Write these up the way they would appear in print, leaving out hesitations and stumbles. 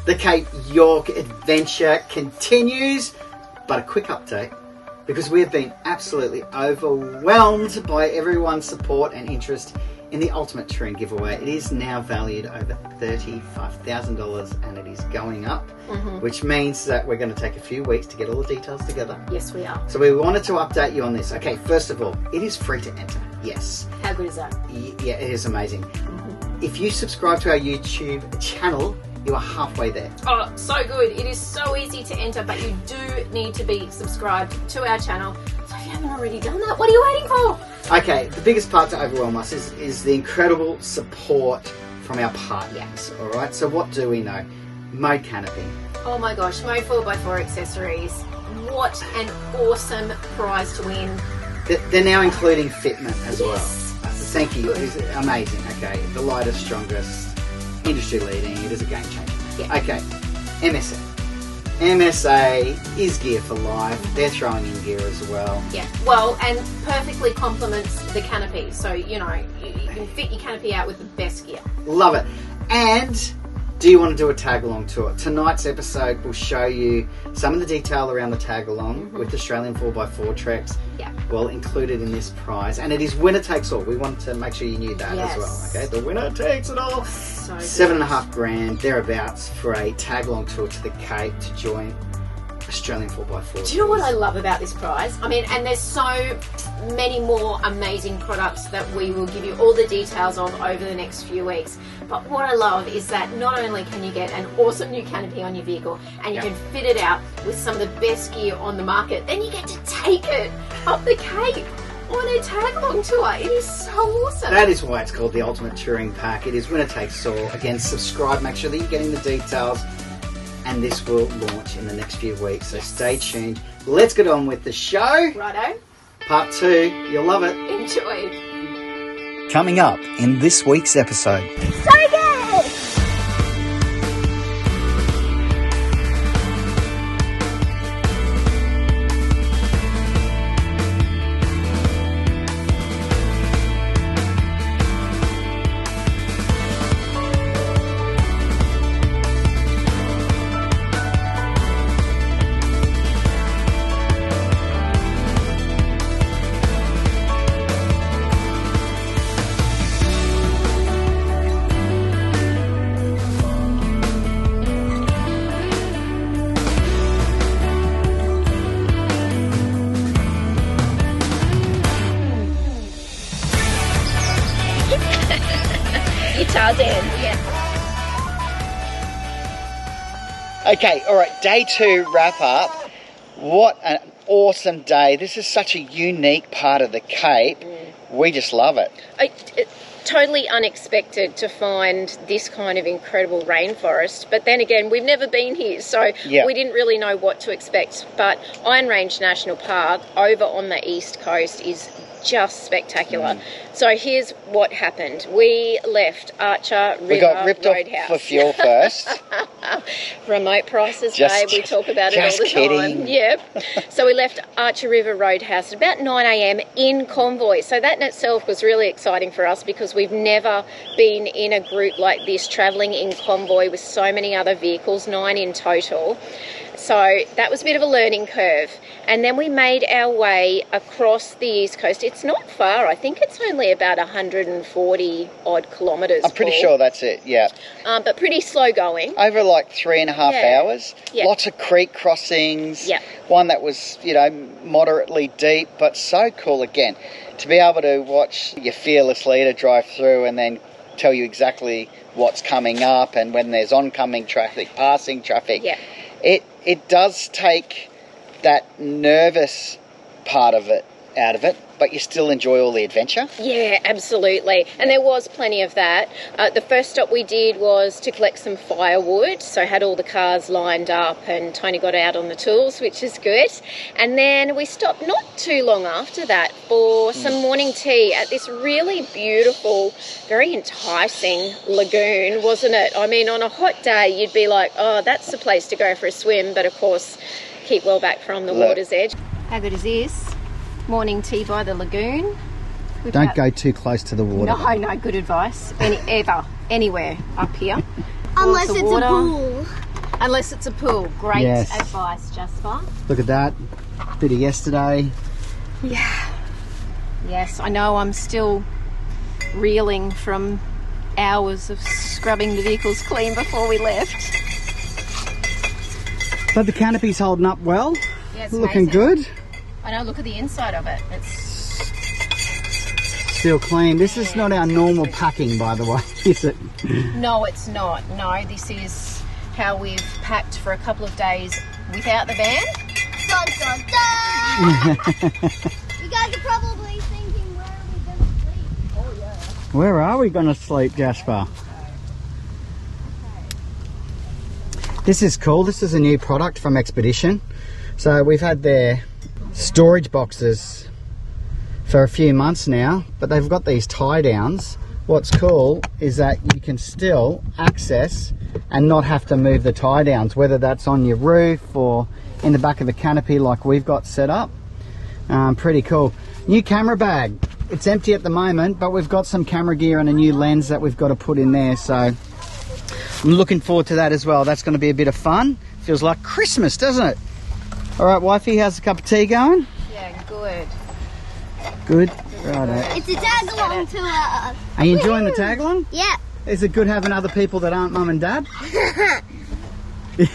The Cape York adventure continues, but a quick update because we've been absolutely overwhelmed by everyone's support and interest in the Ultimate Touring giveaway. It is now valued over $35,000 and it is going up, which means that we're going to take a few weeks to get all the details together. Yes, we are. So we wanted to update you on this. Okay, first of all, it is free to enter. Yes. How good is that? Yeah, it is amazing. If you subscribe to our YouTube channel, you are halfway there. Oh, so good. It is so easy to enter, but you do need to be subscribed to our channel. So if you haven't already done that, what are you waiting for? Okay, the biggest part to overwhelm us is the incredible support from our partners, all right? So what do we know? Mode Canopy. Oh my gosh, Mode 4x4 accessories. What an awesome prize to win. They're now including fitment as well. Yes. Thank you. It is amazing. Okay, the lightest, strongest, industry leading. It is a game changer. Yeah. Okay, MSA. MSA is gear for life. They're throwing in gear as well. Yeah, well, and perfectly complements the canopy. So, you know, you can fit your canopy out with the best gear. Love it. And do you want to do a tag-along tour? Tonight's episode will show you some of the detail around the tag-along with Australian 4x4 treks. Yeah. Well, included in this prize. And it is winner takes all. We wanted to make sure you knew that as well. Okay, the winner takes it all. So good. $7.5 grand, thereabouts, for a tag-along tour to the Cape to join Australian 4x4. Do you know what I love about this prize? I mean, and there's so many more amazing products that we will give you all the details on over the next few weeks. But what I love is that not only can you get an awesome new canopy on your vehicle and you can fit it out with some of the best gear on the market, then you get to take it up the Cape on a tag-along tour. It is so awesome. That is why it's called the Ultimate Touring Pack. It is winner takes all. Again, subscribe, make sure that you're getting the details. And this will launch in the next few weeks, so stay tuned. Let's get on with the show. Righto. Part 2, you'll love it. Enjoy. Coming up in this week's episode. So good! Okay, all right, day 2 wrap up. What an awesome day. This is such a unique part of the Cape. We just love it. Totally unexpected to find this kind of incredible rainforest, but then again, we've never been here, so we didn't really know what to expect. But Iron Range National Park over on the east coast is just spectacular. So here's what happened. We left Archer River Roadhouse. We got ripped off for fuel first. Remote prices, babe. We talk about it all the kidding. time. Yep. So we left Archer River Roadhouse at about 9 a.m. in Convoy. So that in itself was really exciting for us because we've never been in a group like this travelling in Convoy with so many other vehicles, 9 in total. So that was a bit of a learning curve. And then we made our way across the east coast. It's not far. I think it's only about 140 odd kilometres. I'm pretty sure that's it, yeah. But pretty slow going. Over like 3.5 hours. Yeah. Lots of creek crossings. Yeah. One that was, you know, moderately deep, but so cool again. To be able to watch your fearless leader drive through and then tell you exactly what's coming up and when there's oncoming traffic, passing traffic. Yeah. It does take that nervous part of it out of it, but you still enjoy all the adventure. Yeah, absolutely. And there was plenty of that. The first stop we did was to collect some firewood, so had all the cars lined up and Tony got out on the tools, which is good. And then we stopped not too long after that for some morning tea at this really beautiful, very enticing lagoon, wasn't it? I mean, on a hot day, you'd be like, oh, that's the place to go for a swim, but of course, keep well back from the water's edge. How good is this? Morning tea by the lagoon. Don't go too close to the water. No, good advice. Anywhere up here. Unless it's a pool. Unless it's a pool. Great Yes. advice, Jasper. Look at that. Bit of yesterday. Yeah. Yes, I know I'm still reeling from hours of scrubbing the vehicles clean before we left. But the canopy's holding up well. Yeah, it's looking amazing. good. I know, look at the inside of it. It's Still clean. This is not our normal packing, by the way, is it? No, it's not. No, this is how we've packed for a couple of days without the van. Dun, dun, dun! You guys are probably thinking, where are we going to sleep? Oh, yeah. Where are we going to sleep, Jasper? This is cool. This is a new product from Expedition. So we've had their storage boxes for a few months now, but they've got these tie downs. What's cool is that you can still access and not have to move the tie downs, whether that's on your roof or in the back of the canopy like we've got set up. Pretty cool. New camera bag. It's empty at the moment, but we've got some camera gear and a new lens that we've got to put in there, so I'm looking forward to that as well. That's going to be a bit of fun. Feels like Christmas, doesn't it? All right, wifey, how's a cup of tea going? Yeah, good. Good. Righto. It's a tag along to us. Are you enjoying the tag along? Yeah. Is it good having other people that aren't mum and dad? The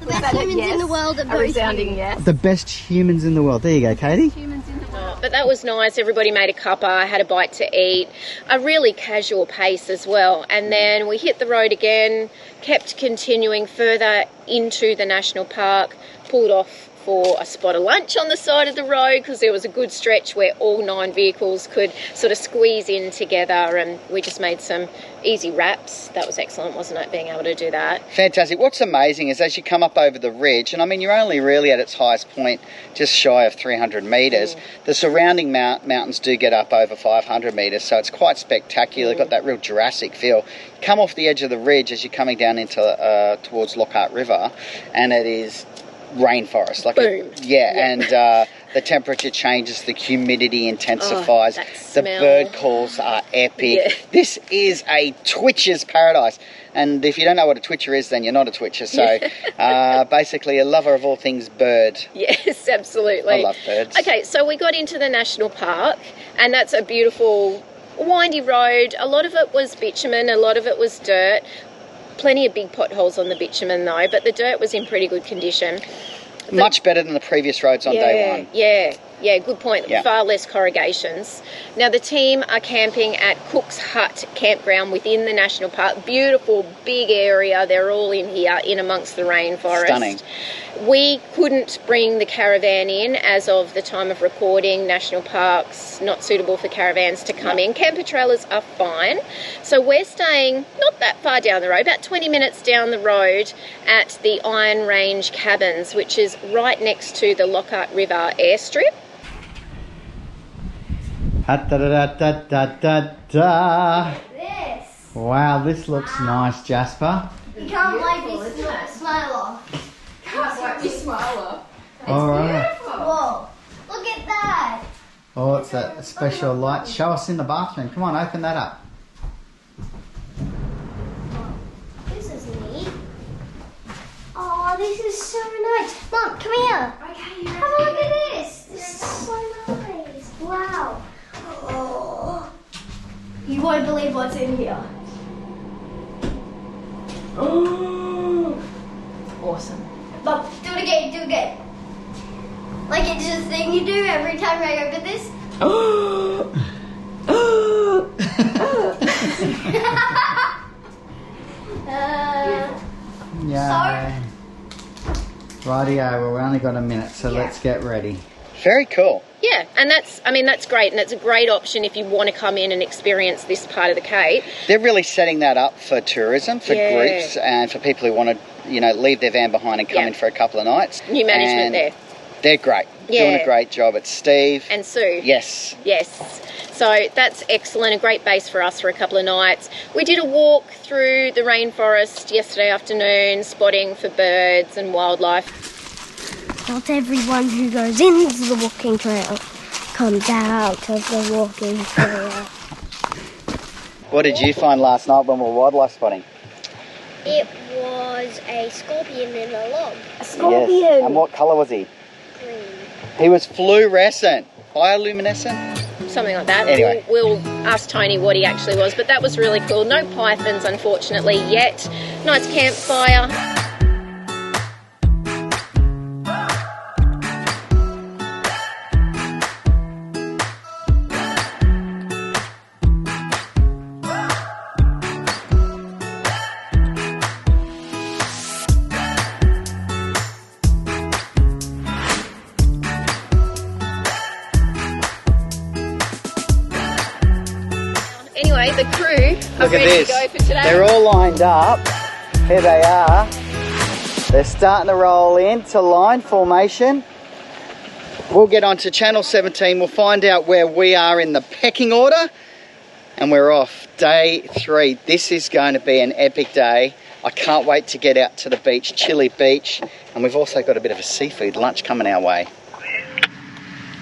best humans in the world are A both resounding you. yes. The best humans in the world. There you go, Katie. Humans in the world. But that was nice. Everybody made a cuppa, had a bite to eat, a really casual pace as well. And then we hit the road again, kept continuing further into the national park, pulled off for a spot of lunch on the side of the road because there was a good stretch where all 9 vehicles could sort of squeeze in together, and we just made some easy wraps. That was excellent, wasn't it, being able to do that? Fantastic. What's amazing is as you come up over the ridge, and I mean you're only really at its highest point just shy of 300 metres, the surrounding mountains do get up over 500 metres, so it's quite spectacular. It's got that real Jurassic feel. Come off the edge of the ridge as you're coming down into towards Lockhart River, and it is rainforest, like boom. And the temperature changes, the humidity intensifies, that the smell. bird calls are epic. Yeah. This is a twitcher's paradise, and if you don't know what a twitcher is, then you're not a twitcher. So basically a lover of all things bird. Yes, absolutely. I love birds. Okay, so we got into the national park, and that's a beautiful windy road. A lot of it was bitumen, a lot of it was dirt. Plenty of big potholes on the bitumen though, but the dirt was in pretty good condition. Much better than the previous roads on day one. Yeah, good point. Yeah. Far less corrugations. Now the team are camping at Cooks Hut Campground within the national park. Beautiful, big area. They're all in here, in amongst the rainforest. Stunning. We couldn't bring the caravan in as of the time of recording. National parks, not suitable for caravans to come in. Camper trailers are fine. So we're staying not that far down the road, about 20 minutes down the road at the Iron Range Cabins, which is right next to the Lockhart River airstrip. This. Wow, this looks nice, Jasper. You can't wipe your smile off. All right. Whoa. Look at that. Oh, it's a special light. Show us in the bathroom. Come on, open that up. This is neat. Oh, this is so nice. Mom, come here. Okay, have a look at this. This is so nice. Wow. Oh. You won't believe what's in here. Oh. Awesome. Mom, do it again, do it again. Like it's just a thing you do every time I open this. Yeah. Rightio, well, we only got a minute, so let's get ready. Very cool. Yeah, and that's great, and it's a great option if you want to come in and experience this part of the Cape. They're really setting that up for tourism, for groups, and for people who want to, leave their van behind and come in for a couple of nights. New management there. They're great. Yeah. Doing a great job. It's Steve. And Sue. Yes. Yes. So that's excellent, a great base for us for a couple of nights. We did a walk through the rainforest yesterday afternoon, spotting for birds and wildlife. Not everyone who goes into the walking trail comes out of the walking trail. What did you find last night when we were wildlife spotting? It was a scorpion in a log. A scorpion. Yes. And what colour was he? Green. He was fluorescent. Bioluminescent? Something like that. Anyway. We'll ask Tony what he actually was, but that was really cool. No pythons, unfortunately, yet. Nice campfire. Anyway, the crew are ready to go for today. They're all lined up. Here they are. They're starting to roll into line formation. We'll get on to channel 17. We'll find out where we are in the pecking order. And we're off. Day 3. This is going to be an epic day. I can't wait to get out to the beach, Chilli Beach. And we've also got a bit of a seafood lunch coming our way.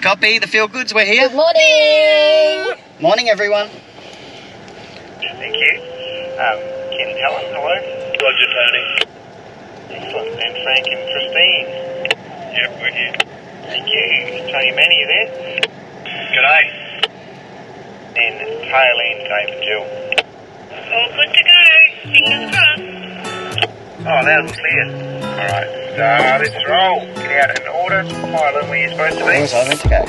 Copy, the Feel Goods, we're here. Good morning. Morning, everyone. Thank you. Ken Talon, hello. Roger, Tony. Excellent. And Frank and Pristine. Yep, we're here. Thank you. Tony Manny, you there? G'day. And Taylene, Dave and Jill. All good to go. Fingers crossed. Oh, loud and clear. Alright, let's roll. Get out in order. Pile in where you're supposed to be. Where's I meant to go?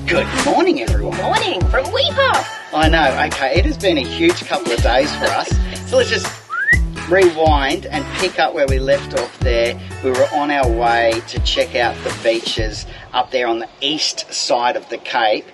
Good morning, everyone. Morning from Weipa. I know, okay, it has been a huge couple of days for us. So let's just rewind and pick up where we left off there. We were on our way to check out the beaches up there on the east side of the Cape.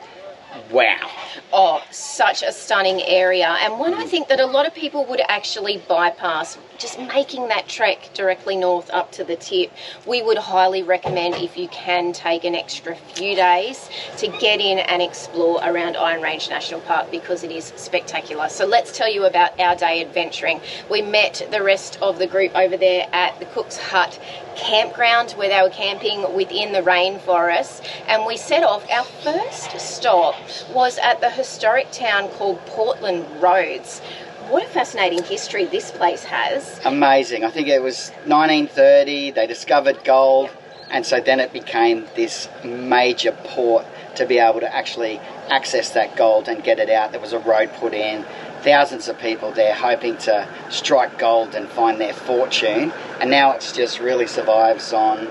Wow. Oh, such a stunning area, and one I think that a lot of people would actually bypass, just making that trek directly north up to the tip. We would highly recommend, if you can, take an extra few days to get in and explore around Iron Range National Park, because it is spectacular. So let's tell you about our day adventuring. We met the rest of the group over there at the Cooks Hut Campground, where they were camping within the rainforest, and we set off. Our first stop was at the historic town called Portland Roads. What a fascinating history this place has. Amazing. I think it was 1930, they discovered gold, and so then it became this major port to be able to actually access that gold and get it out. There was a road put in, thousands of people there hoping to strike gold and find their fortune, and now it's just really survives on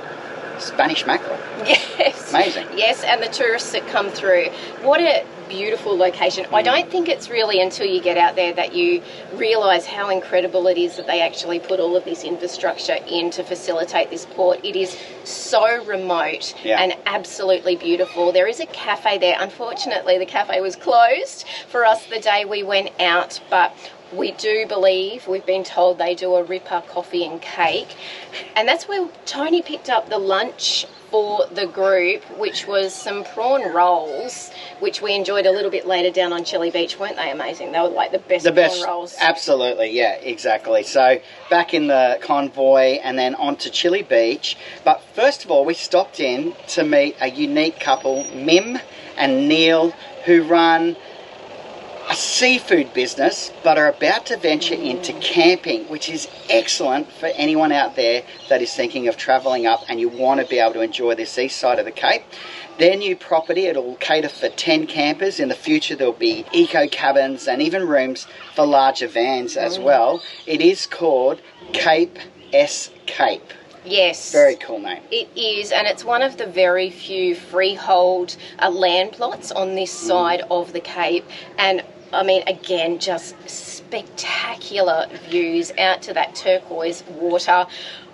Spanish mackerel. Yes. Amazing. Yes, and the tourists that come through. What a beautiful location. I don't think it's really until you get out there that you realise how incredible it is that they actually put all of this infrastructure in to facilitate this port. It is so remote and absolutely beautiful. There is a cafe there. Unfortunately, the cafe was closed for us the day we went out, but we do believe, we've been told, they do a ripper coffee and cake. And that's where Tony picked up the lunch for the group, which was some prawn rolls, which we enjoyed a little bit later down on Chilli Beach. Weren't they amazing? They were like the best prawn rolls. Absolutely, yeah, exactly. So back in the Convoy and then on to Chilli Beach. But first of all, we stopped in to meet a unique couple, Mim and Neil, who run a seafood business but are about to venture into camping, which is excellent for anyone out there that is thinking of travelling up and you want to be able to enjoy this east side of the Cape. Their new property, it'll cater for 10 campers. In the future there'll be eco cabins and even rooms for larger vans as well. It is called CapeScape. Yes. Very cool name. It is, and it's one of the very few freehold land plots on this side of the Cape. And I mean, again, just spectacular views out to that turquoise water.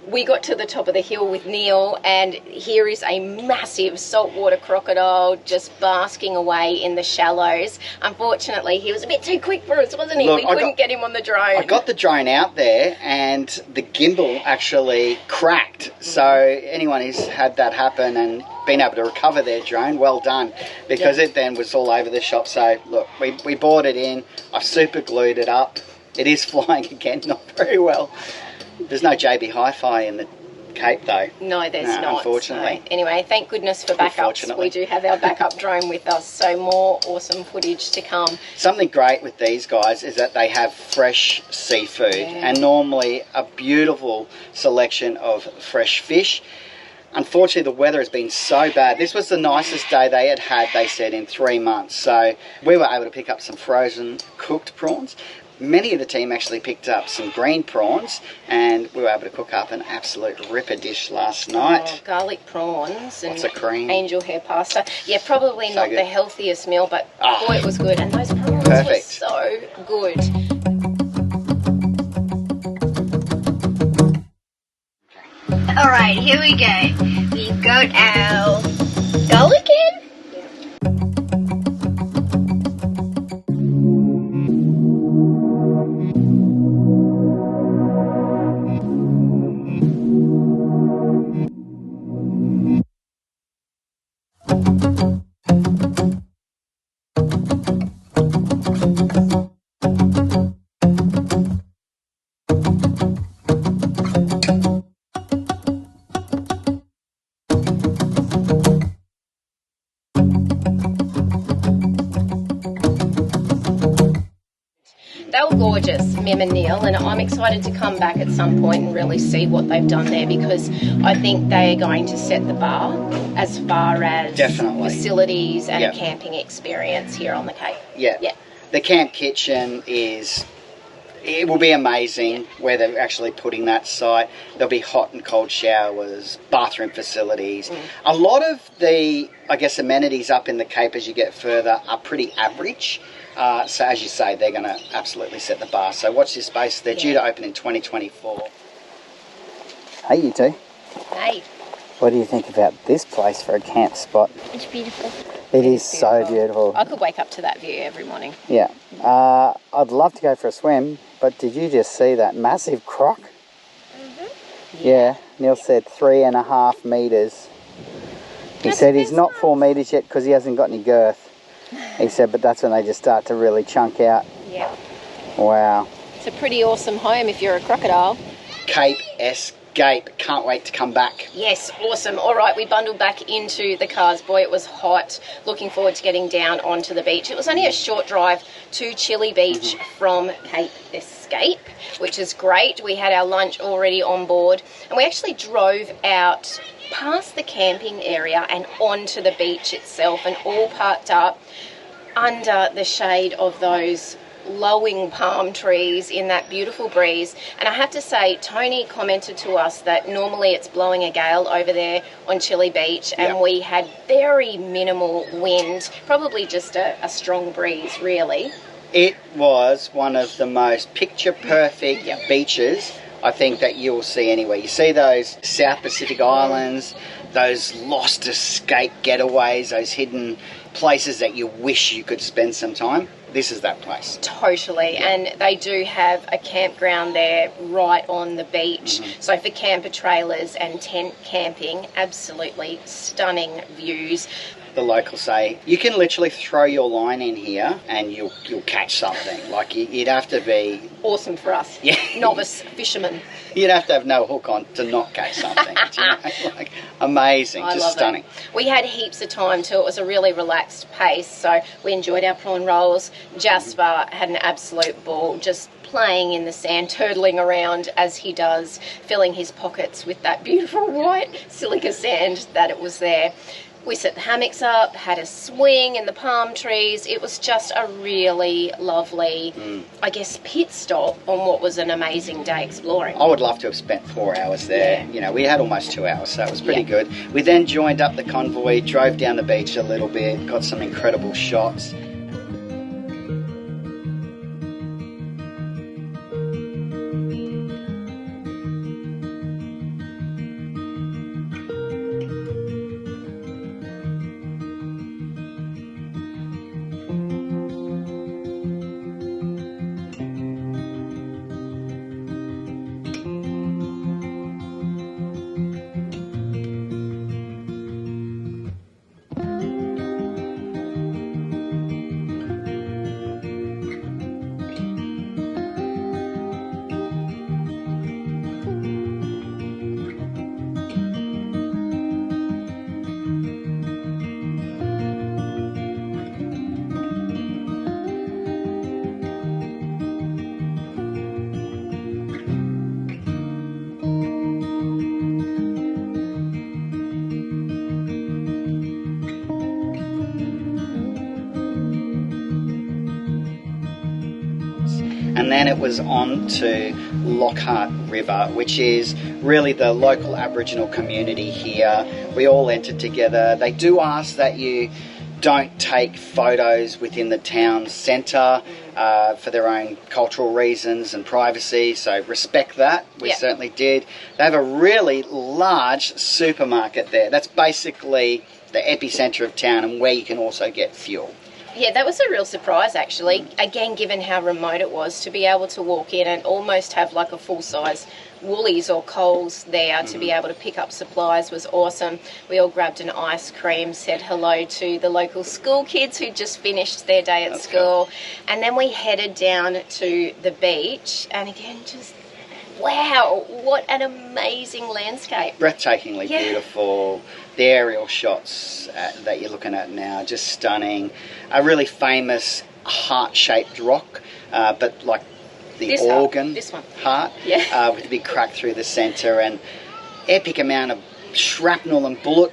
We got to the top of the hill with Neil, and here is a massive saltwater crocodile just basking away in the shallows. Unfortunately, he was a bit too quick for us, wasn't he? We couldn't get him on the drone. I got the drone out there, and the gimbal actually cracked. So anyone who's had that happen and been able to recover their drone. Well done, because it then was all over the shop. So look, we bought it in. I've super glued it up. It is flying again, not very well. There's no JB Hi-Fi in the Cape though. No, there's not. Unfortunately. So, anyway, thank goodness for backups. We do have our backup drone with us, so more awesome footage to come. Something great with these guys is that they have fresh seafood and normally a beautiful selection of fresh fish. Unfortunately, the weather has been so bad. This was the nicest day they had, they said, in 3 months. So we were able to pick up some frozen cooked prawns. Many of the team actually picked up some green prawns, and we were able to cook up an absolute ripper dish last night. Oh, garlic prawns and Lots of cream. Angel hair pasta. Yeah, probably So not good. the healthiest meal, but boy, it was good. And those prawns Perfect. were so good. All right, here we go. We've got our garlic in. They were gorgeous, Mim and Neil, and I'm excited to come back at some point and really see what they've done there, because I think they are going to set the bar as far as Definitely. facilities and Yep. a camping experience here on the Cape. Yeah. Yeah. The camp kitchen it will be amazing where they're actually putting that site. There'll be hot and cold showers, bathroom facilities. A lot of the, I guess, amenities up in the Cape as you get further are pretty average. So as you say, they're going to absolutely set the bar. So watch this space. They're due to open in 2024. Hey, you two. Hey. What do you think about this place for a camp spot? It's beautiful. It is so beautiful. I could wake up to that view every morning. Yeah. I'd love to go for a swim, but did you just see that massive croc? Yeah. Neil said 3.5 metres. He said he's not 4 metres yet because he hasn't got any girth. He said, but that's when they just start to really chunk out. Yeah. Wow. It's a pretty awesome home if you're a crocodile. CapeScape. Can't wait to come back. Yes, awesome. All right, we bundled back into the cars. Boy, it was hot. Looking forward to getting down onto the beach. It was only a short drive to Chilli Beach from CapeScape, which is great. We had our lunch already on board, and we actually drove out past the camping area and onto the beach itself, and all parked up under the shade of those lowing palm trees in that beautiful breeze. And I have to say, Tony commented to us that normally it's blowing a gale over there on Chilli Beach, and we had very minimal wind, probably just a strong breeze, really. It was one of the most picture-perfect beaches I think that you'll see anywhere. You see those South Pacific islands, those lost escape getaways, those hidden places that you wish you could spend some time. This is that place. Totally, and they do have a campground there right on the beach. So for camper trailers and tent camping, absolutely stunning views. The locals say you can literally throw your line in here and you'll catch something. Like you'd have to be Awesome for us, novice fishermen. You'd have to have no hook on to not catch something. Do you know? Like, amazing, I just love stunning. it. We had heaps of time too. It was a really relaxed pace, so we enjoyed our prawn rolls. Jasper had an absolute ball, just playing in the sand, turtling around as he does, filling his pockets with that beautiful white silica sand that it was there. We set the hammocks up, had a swing in the palm trees. It was just a really lovely, I guess, pit stop on what was an amazing day exploring. I would love to have spent 4 hours there. You know, we had almost 2 hours, so it was pretty good. We then joined up the convoy, drove down the beach a little bit, got some incredible shots. and then it was on to Lockhart River, which is really the local Aboriginal community here. We all entered together. They do ask that you don't take photos within the town centre for their own cultural reasons and privacy, so respect that. We certainly did. They have a really large supermarket there. That's basically the epicentre of town and where you can also get fuel. Yeah, that was a real surprise, actually. Again, given how remote it was, to be able to walk in and almost have like a full-size Woolies or Coles there to be able to pick up supplies was awesome. We all grabbed an ice cream, said hello to the local school kids who just finished their day at school, and then we headed down to the beach, and again, just wow, what an amazing landscape. Breathtakingly beautiful. The aerial shots that you're looking at now, just stunning. A really famous heart-shaped rock, but like the this organ heart. This one. Heart, with a big crack through the centre, and epic amount of shrapnel and bullet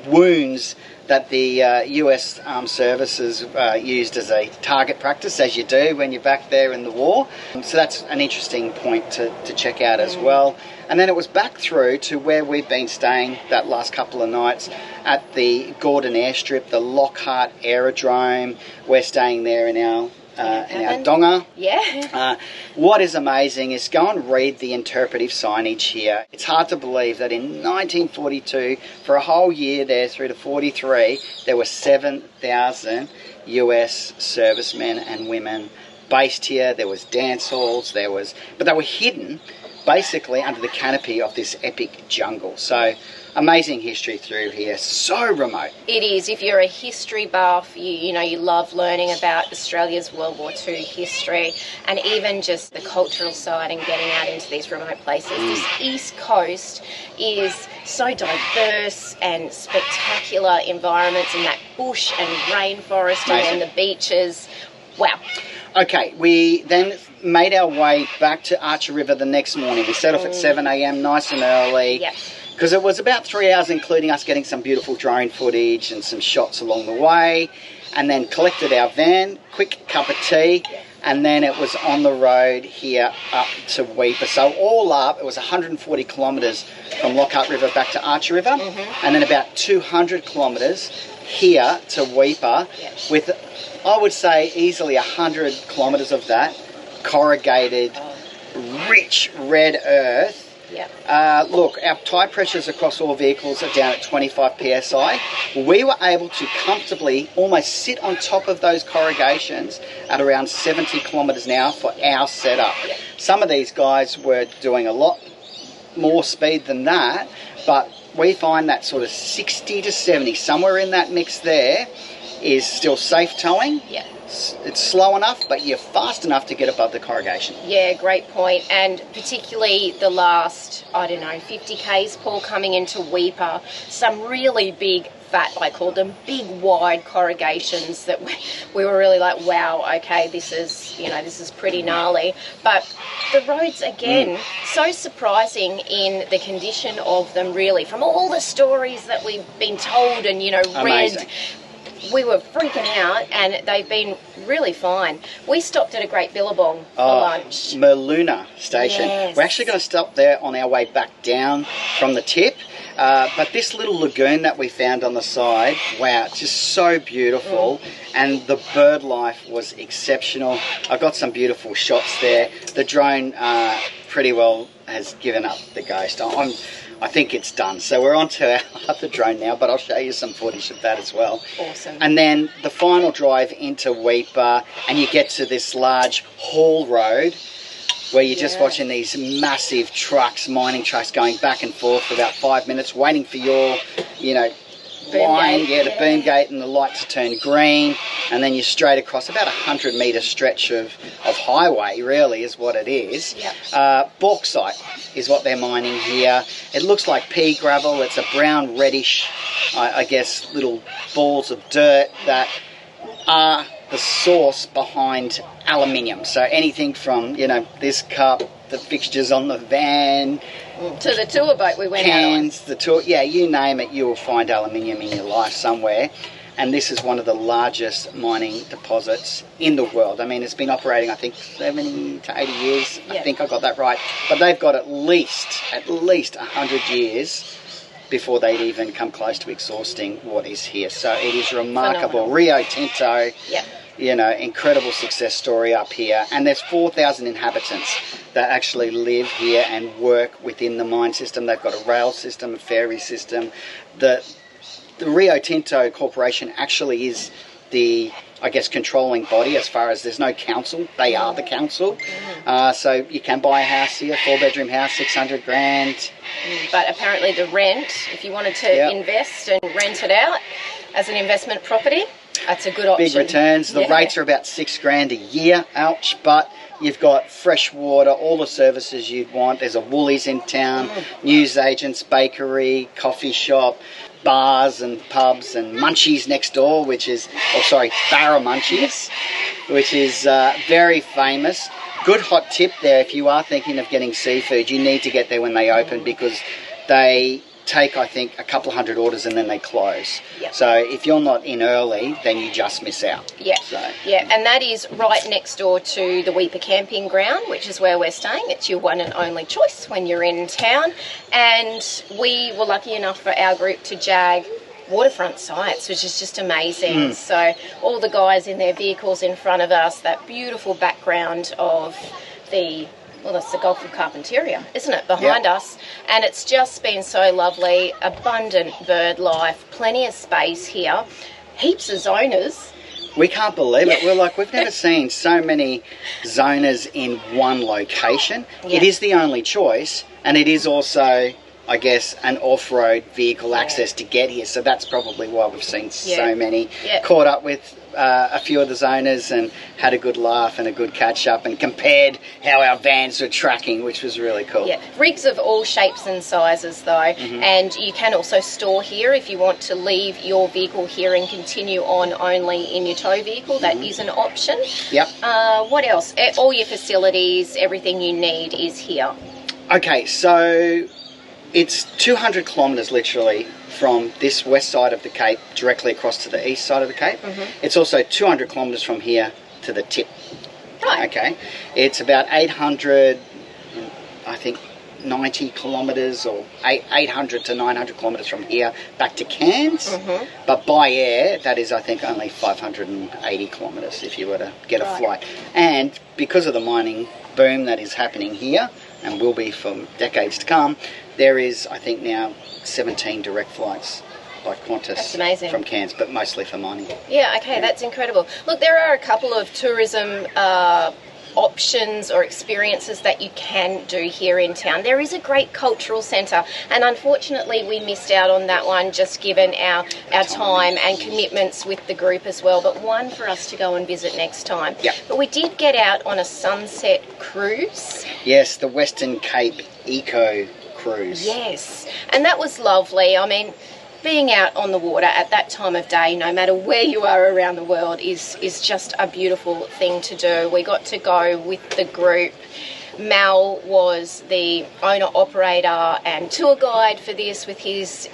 wounds that the US Armed Services used as a target practice, as you do when you're back there in the war. So that's an interesting point to check out as well. And then it was back through to where we've been staying that last couple of nights at the Gordon Airstrip, the Lockhart Aerodrome. We're staying there in our donga. What is amazing is go and read the interpretive signage here. It's hard to believe that in 1942, for a whole year there through to 43, there were 7,000 US servicemen and women based here. There was dance halls, but they were hidden basically under the canopy of this epic jungle. So amazing history through here, so remote. It is. If you're a history buff, you love learning about Australia's World War II history, and even just the cultural side and getting out into these remote places. This East Coast is so diverse and spectacular environments in that bush and rainforest. Amazing. And then the beaches. Wow. Okay, we then made our way back to Archer River the next morning. We set off at 7 a.m, nice and early. Yep. Because it was about 3 hours, including us getting some beautiful drone footage and some shots along the way, and then collected our van, quick cup of tea, and then it was on the road here up to Weipa. So all up, it was 140 kilometres from Lockhart River back to Archer River, and then about 200 kilometres here to Weipa, with, I would say, easily 100 kilometres of that corrugated, rich red earth. Look, our tyre pressures across all vehicles are down at 25 psi. We were able to comfortably almost sit on top of those corrugations at around 70 kilometres an hour for our setup. Some of these guys were doing a lot more speed than that, but we find that sort of 60 to 70, somewhere in that mix there, is still safe towing. It's slow enough, but you're fast enough to get above the corrugation. Yeah, great point. And particularly the last, 50 Ks, Paul, coming into Weipa, some really big, fat, I called them, big, wide corrugations that we were really like, wow, okay, this is pretty gnarly. But the roads, again, so surprising in the condition of them, really. From all the stories that we've been told and, Amazing. read, we were freaking out, and they've been really fine. We stopped at a great billabong for lunch. Merluna Station. Yes. We're actually going to stop there on our way back down from the tip. But this little lagoon that we found on the side, wow, it's just so beautiful. And the bird life was exceptional. I got some beautiful shots there. The drone pretty well has given up the ghost. I think it's done. So we're on to our other drone now, but I'll show you some footage of that as well. Awesome. And then the final drive into Weipa, and you get to this large haul road where you're just watching these massive trucks, mining trucks, going back and forth for about 5 minutes, waiting for your, line, the boom gate and the light to turn green, and then you're straight across about 100 metre stretch of highway, really, is what it is. Bauxite is what they're mining here. It looks like pea gravel. It's a brown, reddish, I guess, little balls of dirt that are the source behind aluminium. So anything from, this cup, the fixtures on the van, to the tour boat we went cans, out on. the tour, you name it, you will find aluminium in your life somewhere. and this is one of the largest mining deposits in the world. I mean, it's been operating, I think, 70 to 80 years. I think I got that right. But they've got at least 100 years before they'd even come close to exhausting what is here. So it is remarkable. Phenomenal. Rio Tinto, Yeah. you know, incredible success story up here. And there's 4,000 inhabitants that actually live here and work within the mine system. They've got a rail system, a ferry system. The Rio Tinto Corporation actually is the, I guess, controlling body as far as there's no council. They are the council. So you can buy a house here, 4-bedroom house, 600 grand. But apparently the rent, if you wanted to invest and rent it out as an investment property, that's a good option. Big returns. The rates are about 6 grand a year. Ouch. But you've got fresh water, all the services you'd want. There's a Woolies in town, newsagents, bakery, coffee shop, bars and pubs, and Munchies next door, Barra Munchies, which is very famous. Good hot tip there, if you are thinking of getting seafood, you need to get there when they open, because they take, I think, a couple of hundred orders and then they close. Yep. So if you're not in early, then you just miss out. Yeah, So, and that is right next door to the Weipa camping ground, which is where we're staying. It's your one and only choice when you're in town. And we were lucky enough for our group to jag waterfront sites, which is just amazing. So all the guys in their vehicles in front of us, that beautiful background of that's the Gulf of Carpentaria, isn't it, behind us? And it's just been so lovely, abundant bird life, plenty of space here, heaps of zoners. we can't believe it. We're like, we've never seen so many zoners in one location. It is the only choice, and it is also, I guess, an off-road vehicle access to get here. So that's probably why we've seen so many. Caught up with a few of the zoners and had a good laugh and a good catch-up and compared how our vans were tracking, which was really cool. Rigs of all shapes and sizes, though, and you can also store here if you want to leave your vehicle here and continue on only in your tow vehicle. That is an option. What else? All your facilities, everything you need is here. Okay, so it's 200 kilometres literally from this west side of the Cape directly across to the east side of the Cape. It's also 200 kilometres from here to the tip. Okay, it's about 800, I think 90 kilometres or 800 to 900 kilometres from here back to Cairns. But by air, that is, I think, only 580 kilometres if you were to get a flight. And because of the mining boom that is happening here, and will be for decades to come, there is, I think now, 17 direct flights by Qantas from Cairns, but mostly for mining. That's incredible. Look, there are a couple of tourism options or experiences that you can do here in town. There is a great cultural centre, and unfortunately we missed out on that one just given our time and commitments with the group as well, but one for us to go and visit next time. But we did get out on a sunset cruise. Yes, the Western Cape Eco Cruise. Yes, and that was lovely. I mean, being out on the water at that time of day, no matter where you are around the world, is just a beautiful thing to do. We got to go with the group. Mal was the owner-operator and tour guide for this with his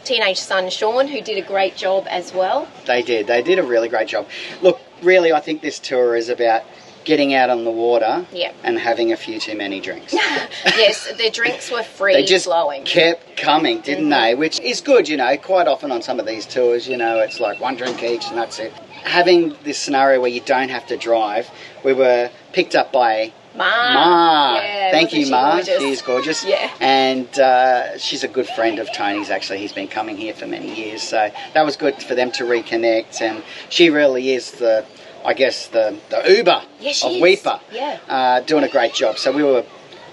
teenage son, Sean, who did a great job as well. They did a really great job. Look, really, I think this tour is about getting out on the water and having a few too many drinks. Yes, the drinks were free They just flowing. kept coming, didn't they? Which is good, you know. Quite often on some of these tours, you know, it's like one drink each and that's it. Having this scenario where you don't have to drive, we were picked up by Ma. Thank you, Ma. Gorgeous? She is gorgeous. And she's a good friend of Tony's, actually. He's been coming here for many years. So that was good for them to reconnect. And she really is the Uber of Weipa, doing a great job. So we were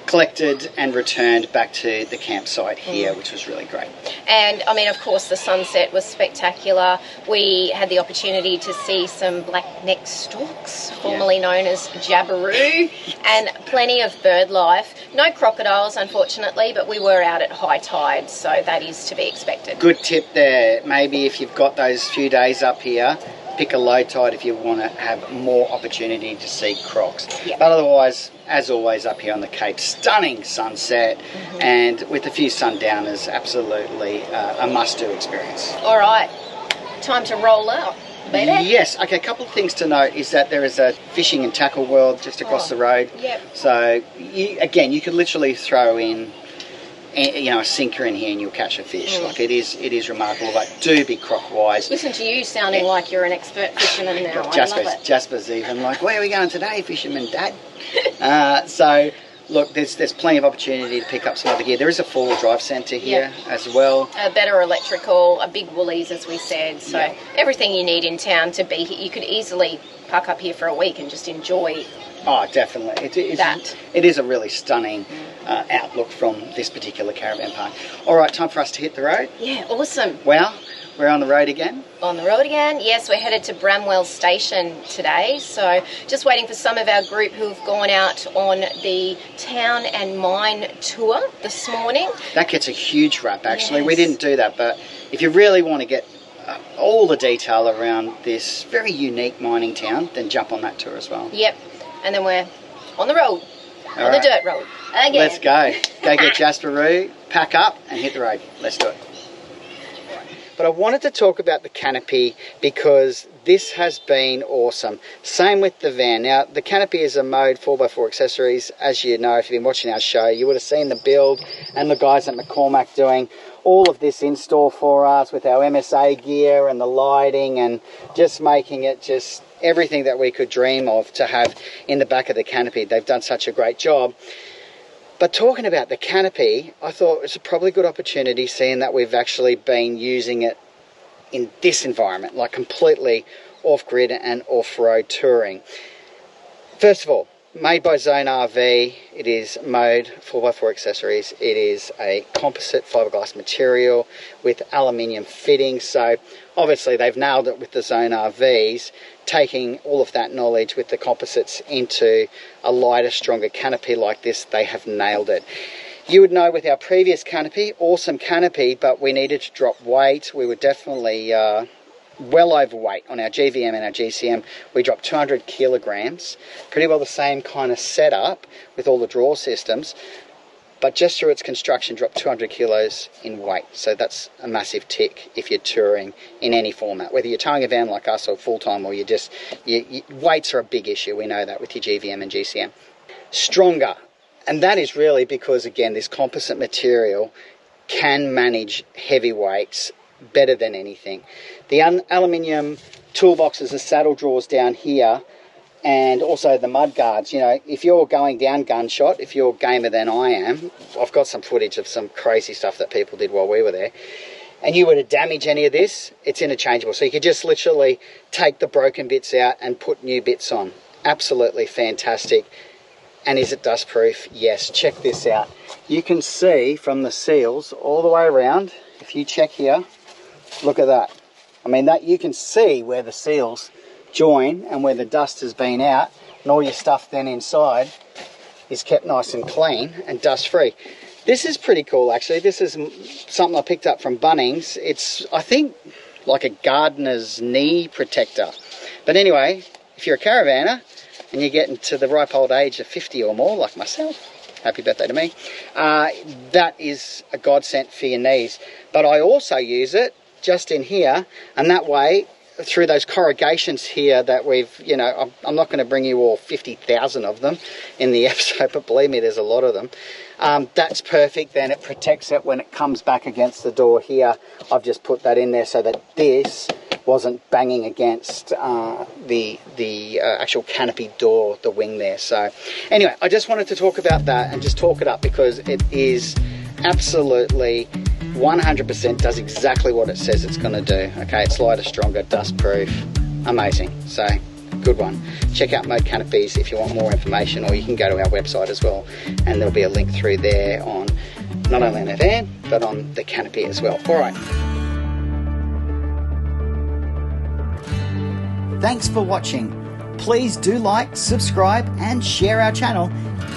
collected and returned back to the campsite here, which was really great. And, I mean, of course, the sunset was spectacular. We had the opportunity to see some black-necked storks, formerly known as jabiru, and plenty of bird life. No crocodiles, unfortunately, but we were out at high tide, so that is to be expected. Good tip there. Maybe if you've got those few days up here, pick a low tide if you want to have more opportunity to see crocs. But otherwise, as always up here on the Cape, stunning sunset, and with a few sundowners, absolutely a must-do experience. All right, time to roll out, baby. Yes. Okay, a couple of things to note is that there is a fishing and tackle world just across the road. Yep. So, you could literally throw in, a sinker in here and you'll catch a fish. Like, it is remarkable. But do be Croc wise. Listen to you sounding like you're an expert fisherman now. I love it. Jasper's even like, where are we going today, fisherman dad? So, look, there's plenty of opportunity to pick up some other gear. There is a four-wheel drive centre here as well. A better electrical, a big Woolies, as we said. So everything you need in town to be here. You could easily park up here for a week and just enjoy. Oh, definitely. It is a really stunning outlook from this particular caravan park. All right, time for us to hit the road. Yeah, awesome. Well, we're on the road again. On the road again. Yes, we're headed to Bramwell Station today. So just waiting for some of our group who've gone out on the town and mine tour this morning. That gets a huge rap, actually. Yes. We didn't do that, but if you really want to get all the detail around this very unique mining town, then jump on that tour as well. Yep. And then we're on the road, on the dirt road again. Let's go. Go get Jasper Roo, pack up and hit the road. Let's do it. But I wanted to talk about the Canopy because this has been awesome. Same with the van. Now, the Canopy is a mode 4x4 accessories. As you know, if you've been watching our show, you would have seen the build and the guys at McCormack doing all of this install for us with our MSA gear and the lighting and just making it just everything that we could dream of to have in the back of the Canopy. They've done such a great job. But talking about the Canopy, I thought it's a probably good opportunity seeing that we've actually been using it in this environment, like completely off-grid and off-road touring. First of all, made by Zone RV, it is mode 4x4 accessories. It is a composite fiberglass material with aluminium fittings. So obviously they've nailed it with the Zone RVs, taking all of that knowledge with the composites into a lighter, stronger canopy like this. They have nailed it. You would know with our previous Canopy, awesome Canopy, but we needed to drop weight. We were definitely well overweight on our GVM and our GCM. We dropped 200 kilograms, pretty well the same kind of setup with all the draw systems, but just through its construction dropped 200 kilos in weight. So that's a massive tick if you're touring in any format, whether you're towing a van like us or full-time, or weights are a big issue. We know that with your GVM and GCM. Stronger, and that is really because, again, this composite material can manage heavy weights better than anything. The aluminium toolboxes and saddle drawers down here, and also the mud guards. You know, if you're going down Gunshot, if you're gamer than I am, I've got some footage of some crazy stuff that people did while we were there, and you were to damage any of this, it's interchangeable. So you could just literally take the broken bits out and put new bits on. Absolutely fantastic. And is it dust proof? Yes. Check this out. You can see from the seals all the way around. If you check here, look at that. I mean, that you can see where the seals join and where the dust has been out, and all your stuff then inside is kept nice and clean and dust free. This is pretty cool, actually. This is something I picked up from Bunnings. It's, I think, like a gardener's knee protector. But anyway, if you're a caravaner and you're getting to the ripe old age of 50 or more, like myself, happy birthday to me, that is a godsend for your knees. But I also use it just in here, and that way, through those corrugations here that we've, you know, I'm not going to bring you all 50,000 of them in the episode, but believe me, there's a lot of them. That's perfect. Then it protects it when it comes back against the door here. I've just put that in there so that this wasn't banging against the actual canopy door, the wing there. So anyway, I just wanted to talk about that and just talk it up because it is absolutely 100% does exactly what it says it's going to do. Okay, it's lighter, stronger, dust proof, amazing. So good one. Check out Mode Canopies if you want more information, or you can go to our website as well, and there'll be a link through there on not only on our van but on the Canopy as well. All right. Thanks for watching. Please do like, subscribe and share our channel.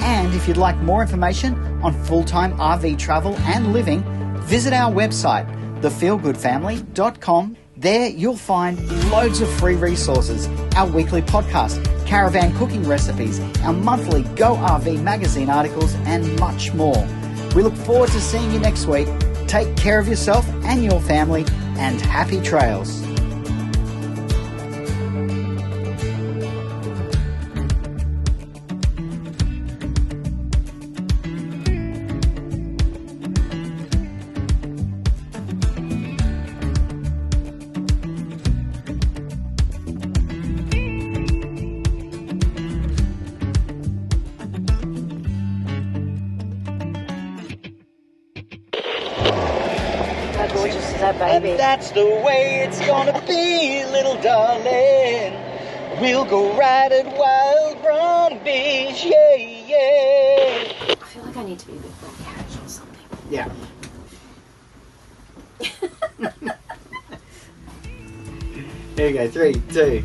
And if you'd like more information on full-time RV travel and living, visit our website, thefeelgoodfamily.com. There you'll find loads of free resources, our weekly podcast, caravan cooking recipes, our monthly Go RV magazine articles and much more. We look forward to seeing you next week. Take care of yourself and your family, and happy trails. gorgeous as that baby. And that's the way it's gonna be, little darling. We'll go ride at Wild Rum Beach, yeah, yeah. I feel like I need to be a bit more carriage or something. Yeah. Here you go, 3, 2.